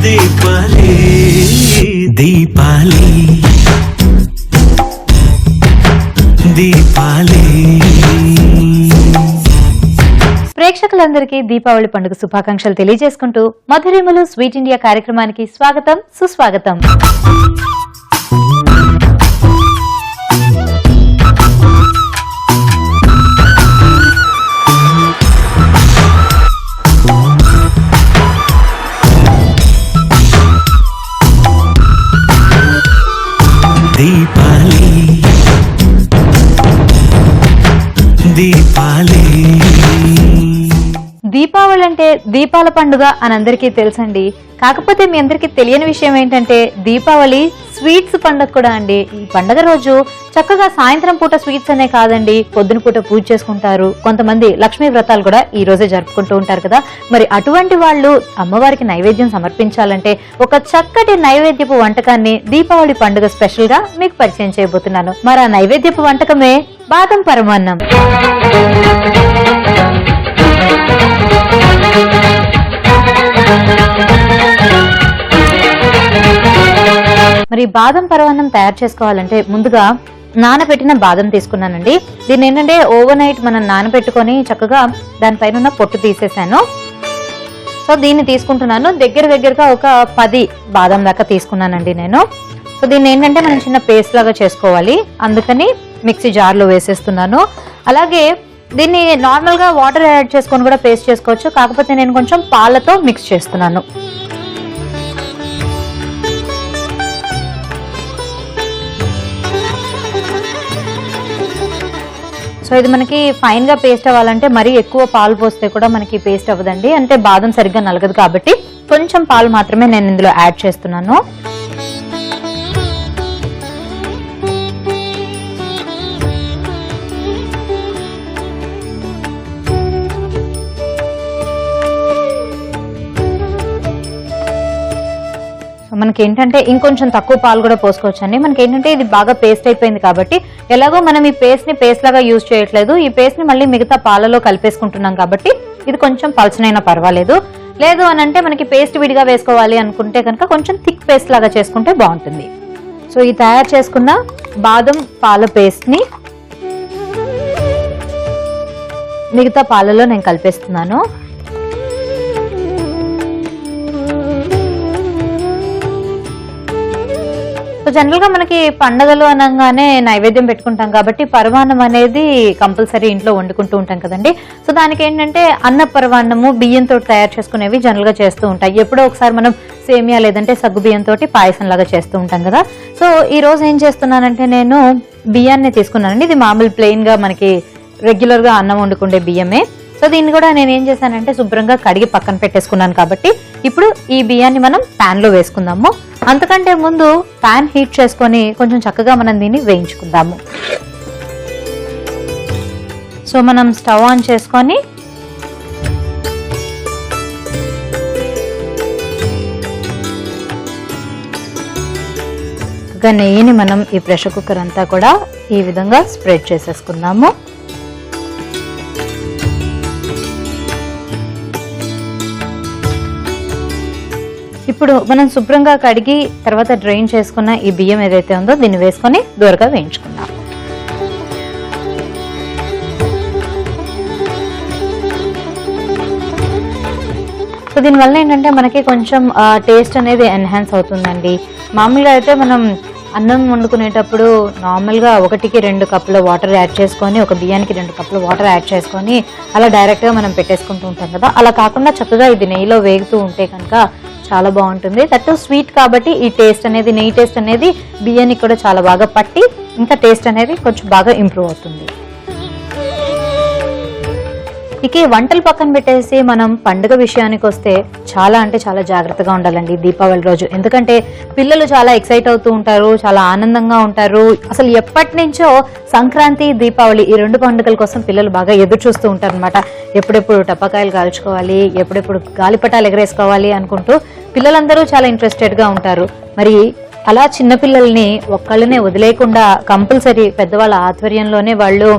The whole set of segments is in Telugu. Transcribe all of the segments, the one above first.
దీపాలి దీపాలి దీపాలి. ప్రేక్షకులందరికీ దీపావళి పండుగ శుభాకాంక్షలు తెలియజేసుకుంటూ మధురిమలు స్వీట్ ఇండియా కార్యక్రమానికి స్వాగతం సుస్వాగతం. దీపాలి దీపాలి. దీపావళి అంటే దీపాల పండుగ అని అందరికీ తెలుసండి. కాకపోతే మీ అందరికీ తెలియని విషయం ఏంటంటే దీపావళి స్వీట్స్ పండుగ కూడా అండి. ఈ పండుగ రోజు చక్కగా సాయంత్రం పూట స్వీట్స్ అనే కాదండి, పొద్దున పూట పూజ చేసుకుంటారు. కొంతమంది లక్ష్మీ వ్రతాలు కూడా ఈ రోజే జరుపుకుంటూ ఉంటారు కదా. మరి అటువంటి వాళ్ళు అమ్మవారికి నైవేద్యం సమర్పించాలంటే ఒక చక్కటి నైవేద్యపు వంటకాన్ని దీపావళి పండుగ స్పెషల్ గా మీకు పరిచయం చేయబోతున్నాను. మరి ఆ నైవేద్యపు వంటకమే బాదం పరమాన్నం. మరి బాదం పరమాన్నం తయారు చేసుకోవాలంటే ముందుగా నానబెట్టిన బాదం తీసుకున్నానండి. దీన్ని ఏంటంటే ఓవర్ నైట్ మనం నానబెట్టుకొని చక్కగా దానిపైన ఉన్న పొట్టు తీసేసాను. సో దీన్ని తీసుకుంటున్నాను. దగ్గరగా ఒక 10 బాదం దాకా తీసుకున్నానండి నేను. సో దీన్ని ఏంటంటే మనం చిన్న పేస్ట్ లాగా చేసుకోవాలి, అందుకని మిక్సీ జార్లో వేసేస్తున్నాను. అలాగే దీన్ని నార్మల్ గా వాటర్ యాడ్ చేసుకొని కూడా పేస్ట్ చేసుకోవచ్చు, కాకపోతే నేను కొంచెం పాలతో మిక్స్ చేస్తున్నాను. సో ఇది మనకి ఫైన్ గా పేస్ట్ అవ్వాలంటే మరీ ఎక్కువ పాలు పోస్తే కూడా మనకి పేస్ట్ అవ్వదండి, అంటే బాదం సరిగ్గా నలగదు కాబట్టి కొంచెం పాలు మాత్రమే నేను ఇందులో యాడ్ చేస్తున్నాను. మనకి ఏంటంటే ఇంకొంచెం తక్కువ పాలు కూడా పోసుకోవచ్చండి. మనకి ఏంటంటే ఇది బాగా పేస్ట్ అయిపోయింది కాబట్టి, ఎలాగో మనం ఈ పేస్ట్ ని పేస్ట్ లాగా యూజ్ చేయట్లేదు, ఈ పేస్ట్ ని మళ్ళీ మిగతా పాలలో కలిపేసుకుంటున్నాం కాబట్టి ఇది కొంచెం పల్చనైనా పర్వాలేదు. లేదు అని అంటే మనకి పేస్ట్ విడిగా వేసుకోవాలి అనుకుంటే కనుక కొంచెం థిక్ పేస్ట్ లాగా చేసుకుంటే బాగుంటుంది. సో ఈ తయారు చేసుకున్న బాదం పాల పేస్ట్ ని మిగతా పాలలో నేను కలిపేస్తున్నాను. సో జనరల్ గా మనకి పండగలు అనగానే నైవేద్యం పెట్టుకుంటాం కాబట్టి పరమాన్నం అనేది కంపల్సరీ ఇంట్లో వండుకుంటూ ఉంటాం కదండి. సో దానికి ఏంటంటే అన్న పరమాన్నము బియ్యంతో తయారు చేసుకునేవి జనరల్ గా చేస్తూ ఉంటాయి. ఎప్పుడో ఒకసారి మనం సేమియా లేదంటే సగ్గు బియ్యంతో పాయసం లాగా చేస్తూ ఉంటాం కదా. సో ఈ రోజు ఏం చేస్తున్నానంటే నేను బియ్యాన్ని తీసుకున్నానండి. ఇది మామూలు ప్లెయిన్ గా మనకి రెగ్యులర్ గా అన్నం వండుకుండే బియ్యమే. సో దీన్ని కూడా నేను ఏం చేశానంటే శుభ్రంగా కడిగి పక్కన పెట్టేసుకున్నాను కాబట్టి ఇప్పుడు ఈ బియ్యాన్ని మనం ప్యాన్ లో వేసుకుందాము. అంతకంటే ముందు ప్యాన్ హీట్ చేసుకొని కొంచెం చక్కగా మనం దీన్ని వేయించుకుందాము. సో మనం స్టవ్ ఆన్ చేసుకొని నెయ్యిని మనం ఈ ప్రెషర్ కుక్కర్ అంతా కూడా ఈ విధంగా స్ప్రెడ్ చేసేసుకుందాము. ఇప్పుడు మనం శుభ్రంగా కడిగి తర్వాత డ్రైన్ చేసుకున్న ఈ బియ్యం ఏదైతే ఉందో దీన్ని వేసుకొని దూరగా వేయించుకుందాం. సో దీనివల్ల ఏంటంటే మనకి కొంచెం టేస్ట్ అనేది ఎన్హాన్స్ అవుతుందండి. మామూలుగా అయితే మనం అన్నం వండుకునేటప్పుడు నార్మల్గా 1కి 2 కప్పుల వాటర్ యాడ్ చేసుకొని, ఒక బియ్యానికి 2 కప్పుల వాటర్ యాడ్ చేసుకొని అలా డైరెక్ట్గా మనం పెట్టేసుకుంటూ ఉంటాం కదా. అలా కాకుండా చక్కగా ఇది నెయ్యిలో వేగుతూ ఉంటే కనుక చాలా బాగుంటుంది. దట్ స్వీట్ కాబట్టి ఈ టేస్ట్ అనేది, నెయ్యి టేస్ట్ అనేది బియ్యానికి కూడా చాలా బాగా పట్టి ఇంకా టేస్ట్ అనేది కొంచెం బాగా ఇంప్రూవ్ అవుతుంది. ఇక వంటలు పక్కన పెట్టేసి మనం పండుగ విషయానికి వస్తే చాలా అంటే చాలా జాగ్రత్తగా ఉండాలండి దీపావళి రోజు. ఎందుకంటే పిల్లలు చాలా ఎక్సైట్ అవుతూ ఉంటారు, చాలా ఆనందంగా ఉంటారు. అసలు ఎప్పటి నుంచో సంక్రాంతి, దీపావళి ఈ 2 పండుగల కోసం పిల్లలు బాగా ఎదురు చూస్తూ ఉంటారు అనమాట. ఎప్పుడెప్పుడు టపాకాయలు కాల్చుకోవాలి, ఎప్పుడెప్పుడు గాలిపటాలు ఎగరేసుకోవాలి అనుకుంటూ పిల్లలందరూ చాలా ఇంట్రెస్టెడ్ గా ఉంటారు. మరి అలా చిన్నపిల్లల్ని ఒక్కళ్ళనే వదిలేయకుండా కంపల్సరీ పెద్దవాళ్ళ ఆధ్వర్యంలోనే వాళ్ళు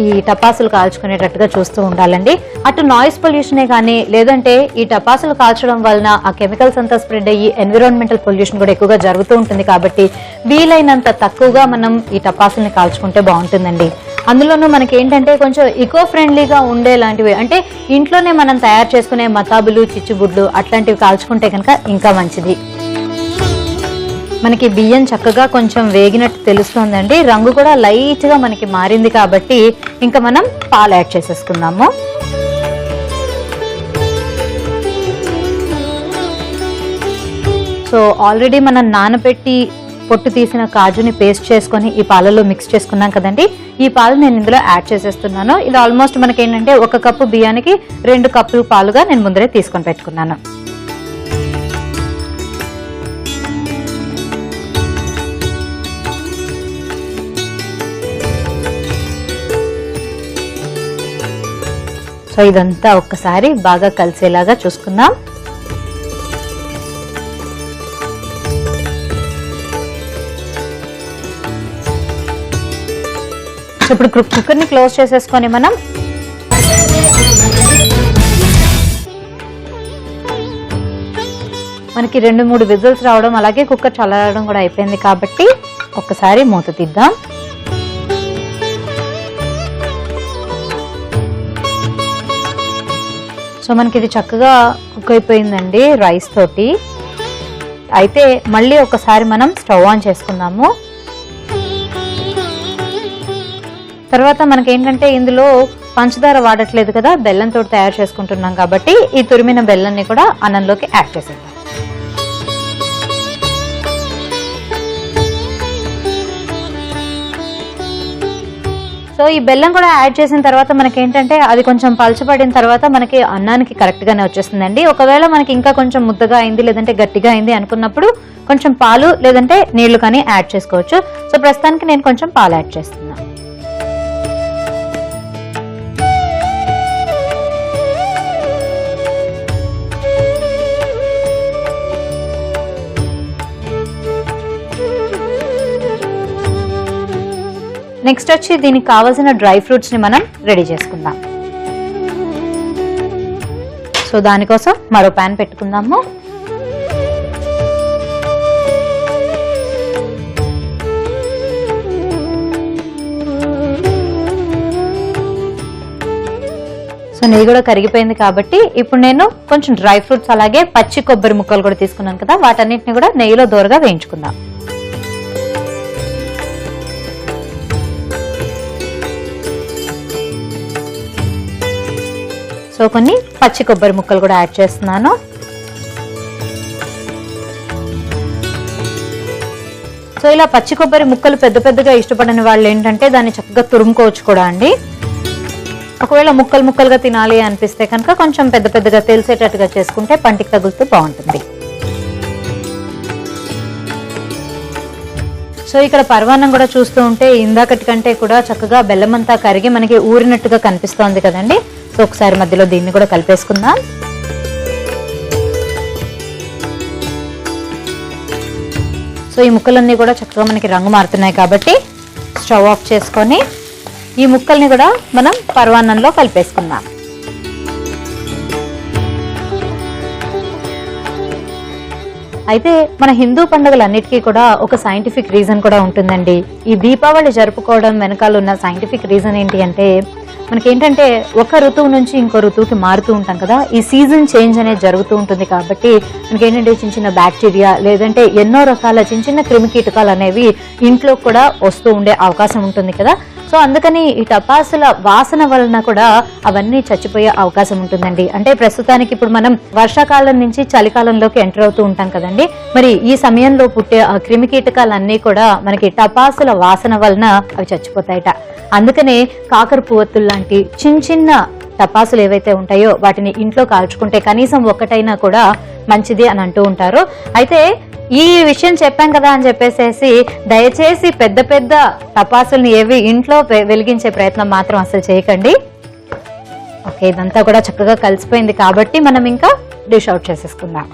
ఈ టపాసులు కాల్చుకునేటట్టుగా చూస్తూ ఉండాలండి. అటు నాయిస్ పొల్యూషనే కానీ లేదంటే ఈ టపాసులు కాల్చడం వలన ఆ కెమికల్స్ అంతా స్ప్రెడ్ అయ్యి ఎన్విరాన్మెంటల్ పొల్యూషన్ కూడా ఎక్కువగా జరుగుతూ ఉంటుంది. కాబట్టి వీలైనంత తక్కువగా మనం ఈ టపాసుల్ని కాల్చుకుంటే బాగుంటుందండి. అందులోనూ మనకి ఏంటంటే కొంచెం ఈకో ఫ్రెండ్లీగా ఉండేలాంటివి, అంటే ఇంట్లోనే మనం తయారు చేసుకునే మతాబులు, చిచ్చుబుడ్లు అట్లాంటివి కాల్చుకుంటే కనుక ఇంకా మంచిది. మనకి బియ్యం చక్కగా కొంచెం వేగినట్టు తెలుస్తుందండి. రంగు కూడా లైట్ గా మనకి మారింది కాబట్టి ఇంకా మనం పాలు యాడ్ చేసేసుకుందాము. సో ఆల్రెడీ మనం నానబెట్టి పొట్టు తీసిన కాజుని పేస్ట్ చేసుకొని ఈ పాలలో మిక్స్ చేసుకున్నాం కదండి. ఈ పాలు నేను ఇందులో యాడ్ చేసేస్తున్నాను. ఇది ఆల్మోస్ట్ మనకి ఏంటంటే 1 కప్పు బియ్యానికి 2 కప్పులు పాలుగా నేను ముందరే తీసుకొని పెట్టుకున్నాను. సో ఇదంతా ఒక్కసారి బాగా కలిసేలాగా చూసుకుందాం. ఇప్పుడు కుక్కర్ని క్లోజ్ చేసేసుకొని మనం మనకి 2-3 విజిల్స్ రావడం అలాగే కుక్కర్ చల్లారడం కూడా అయిపోయింది కాబట్టి ఒక్కసారి మూత తీద్దాం. సో మనకి ఇది చక్కగా కుక్ అయిపోయిందండి రైస్ తోటి. అయితే మళ్ళీ ఒకసారి మనం స్టవ్ ఆన్ చేసుకుందాము. తర్వాత మనకి ఏంటంటే ఇందులో పంచదార వాడట్లేదు కదా, బెల్లంతో తయారు చేసుకుంటున్నాం కాబట్టి ఈ తురిమిన బెల్లాన్ని కూడా అన్నంలోకి యాడ్ చేసేద్దాం. సో ఈ బెల్లం కూడా యాడ్ చేసిన తర్వాత మనకి ఏంటంటే అది కొంచెం పలచబడిన తర్వాత మనకి అన్నానికి కరెక్ట్ గానే వచ్చేస్తుందండి. ఒకవేళ మనకి ఇంకా కొంచెం ముద్దగా అయింది లేదంటే గట్టిగా అయింది అనుకున్నప్పుడు కొంచెం పాలు లేదంటే నీళ్లు కానీ యాడ్ చేసుకోవచ్చు. సో ప్రస్తుతానికి నేను కొంచెం పాలు యాడ్ చేస్తున్నాను. నెక్స్ట్ వచ్చి దీనికి కావాల్సిన డ్రై ఫ్రూట్స్ ని మనం రెడీ చేసుకుందాం. సో దానికోసం మరో ప్యాన్ పెట్టుకుందాము. సో నెయ్యి కూడా కరిగిపోయింది కాబట్టి ఇప్పుడు నేను కొంచెం డ్రై ఫ్రూట్స్ అలాగే పచ్చి కొబ్బరి ముక్కలు కూడా తీసుకున్నాను కదా, వాటన్నిటిని కూడా నెయ్యిలో దోరగా వేయించుకుందాం. సో కొన్ని పచ్చి కొబ్బరి ముక్కలు కూడా యాడ్ చేస్తున్నాను. సో ఇలా పచ్చి కొబ్బరి ముక్కలు పెద్ద పెద్దగా ఇష్టపడని వాళ్ళు ఏంటంటే దాన్ని చక్కగా తురుముకోవచ్చు కూడా అండి. ఒకవేళ ముక్కలు ముక్కలుగా తినాలి అనిపిస్తే కనుక కొంచెం పెద్ద పెద్దగా తెలిసేటట్టుగా చేసుకుంటే పంటికి తగులుతూ బాగుంటుంది. సో ఇక్కడ పరవాన్నం కూడా చూస్తూ ఉంటే ఇందాకటి కంటే కూడా చక్కగా బెల్లం అంతా కరిగి మనకి ఊరినట్టుగా కనిపిస్తోంది కదండి. సో ఒకసారి మధ్యలో దీన్ని కూడా కలిపేసుకుందాం. సో ఈ ముక్కలన్నీ కూడా చక్కగా మనకి రంగు మారుతున్నాయి కాబట్టి స్టవ్ ఆఫ్ చేసుకొని ఈ ముక్కల్ని కూడా మనం పరవాన్నంలో కలిపేసుకుందాం. అయితే మన హిందూ పండుగలన్నిటికీ కూడా ఒక సైంటిఫిక్ రీజన్ కూడా ఉంటుందండి. ఈ దీపావళి జరుపుకోవడం వెనకాల ఉన్న సైంటిఫిక్ రీజన్ ఏంటి అంటే మనకేంటంటే ఒక ఋతువు నుంచి ఇంకో ఋతువుకి మారుతూ ఉంటాం కదా, ఈ సీజన్ చేంజ్ అనేది జరుగుతూ ఉంటుంది. కాబట్టి మనకేంటంటే చిన్న చిన్న బ్యాక్టీరియా లేదంటే ఎన్నో రకాల చిన్న చిన్న క్రిమికీటకాలు అనేవి ఇంట్లో కూడా వస్తూ ఉండే అవకాశం ఉంటుంది కదా. సో అందుకని ఈ టపాసుల వాసన వలన కూడా అవన్నీ చచ్చిపోయే అవకాశం ఉంటుందండి. అంటే ప్రస్తుతానికి ఇప్పుడు మనం వర్షాకాలం నుంచి చలికాలంలోకి ఎంటర్ అవుతూ ఉంటాం కదండి. మరి ఈ సమయంలో పుట్టే ఆ క్రిమికీటకాలన్నీ కూడా మనకి టపాసుల వాసన వలన అవి చచ్చిపోతాయట. అందుకనే కాకర పువ్వొత్తులు లాంటి చిన్న చిన్న టపాసులు ఏవైతే ఉంటాయో వాటిని ఇంట్లో కాల్చుకుంటే కనీసం ఒక్కటైనా కూడా మంచిది అని అంటూ ఉంటారు. అయితే ఈ విషయం చెప్పాం కదా అని చెప్పేసి దయచేసి పెద్ద పెద్ద టపాసుల్ని ఏవి ఇంట్లో వెలిగించే ప్రయత్నం మాత్రం అసలు చేయకండి. ఓకే, ఇదంతా కూడా చక్కగా కలిసిపోయింది కాబట్టి మనం ఇంకా డిష్ అవుట్ చేసేసుకుందాం.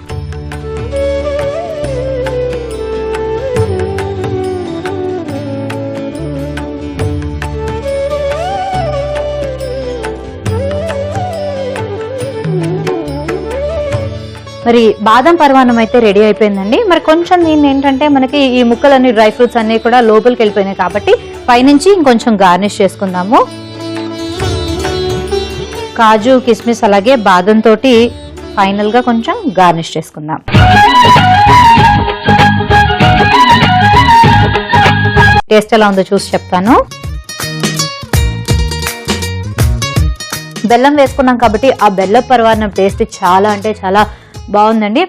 మరి బాదం పరమాన్నం అయితే రెడీ అయిపోయిందండి. మరి కొంచెం దీన్ని ఏంటంటే మనకి ఈ ముక్కలన్నీ డ్రై ఫ్రూట్స్ అన్ని కూడా లోపలికి వెళ్ళిపోయినాయి కాబట్టి పైనుంచి ఇంకొంచెం గార్నిష్ చేసుకుందాము. కాజు కిస్మిస్ అలాగే బాదం తోటి ఫైనల్ గా కొంచెం గార్నిష్ చేసుకుందాం. టేస్ట్ ఎలా ఉందో చూసి చెప్తాను. బెల్లం వేసుకున్నాం కాబట్టి ఆ బెల్లం పరమాన్నం టేస్ట్ చాలా అంటే చాలా బాగుందండి.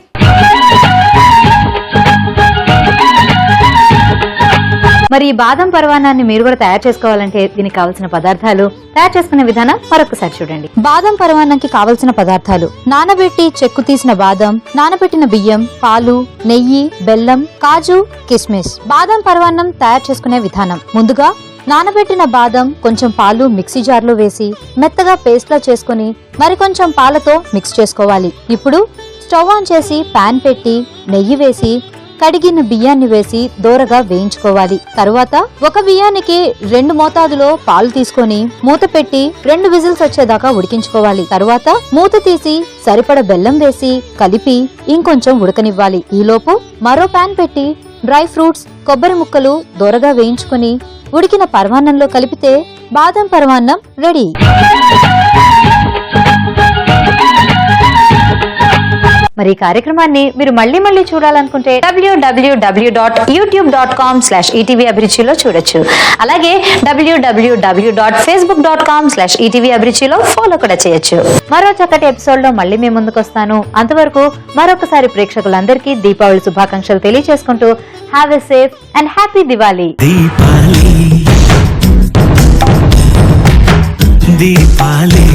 మరి ఈ బాదం పరమాన్నాన్ని మీరు కూడా తయారు చేసుకోవాలంటే దీనికి కావాల్సిన పదార్థాలు, తయారు చేసుకునే విధానం మరొకసారి చూడండి. బాదం పరమాన్నంకి కావలసిన పదార్థాలు: నానబెట్టి చెక్కు తీసిన బాదం, నానబెట్టిన బియ్యం, పాలు, నెయ్యి, బెల్లం, కాజు, కిస్మిస్. బాదం పరమాన్నం తయారు చేసుకునే విధానం: ముందుగా నానబెట్టిన బాదం కొంచెం పాలు మిక్సీ జార్లో వేసి మెత్తగా పేస్ట్ లా చేసుకుని మరికొంచెం పాలతో మిక్స్ చేసుకోవాలి. ఇప్పుడు స్టవ్ ఆన్ చేసి పాన్ పెట్టి నెయ్యి వేసి కడిగిన బియ్యాన్ని వేసి దోరగా వేయించుకోవాలి. తరువాత ఒక బియ్యానికి 2 మోతాదులో పాలు తీసుకొని మూత పెట్టి 2 విజిల్స్ వచ్చేదాకా ఉడికించుకోవాలి. తరువాత మూత తీసి సరిపడ బెల్లం వేసి కలిపి ఇంకొంచెం ఉడకనివ్వాలి. ఈలోపు మరో పాన్ పెట్టి డ్రై ఫ్రూట్స్, కొబ్బరి ముక్కలు దోరగా వేయించుకొని ఉడికిన పరమాన్నంలో కలిపితే బాదం పరమాన్నం రెడీ. మరి ఈ కార్యక్రమాన్ని మీరు మళ్ళీ చూడాలనుకుంటే www.youtube.com/ETV అభిరుచిలో చూడొచ్చు. అలాగే www.facebook.com/ETV అభిరుచిలో ఫాలో కూడా చేయొచ్చు. మరో చక్కటి ఎపిసోడ్ లో మళ్ళీ మేము ముందుకు వస్తాను. అంతవరకు మరొకసారి ప్రేక్షకులందరికీ దీపావళి శుభాకాంక్షలు తెలియజేసుకుంటూ have a safe and happy Diwali. Deepavali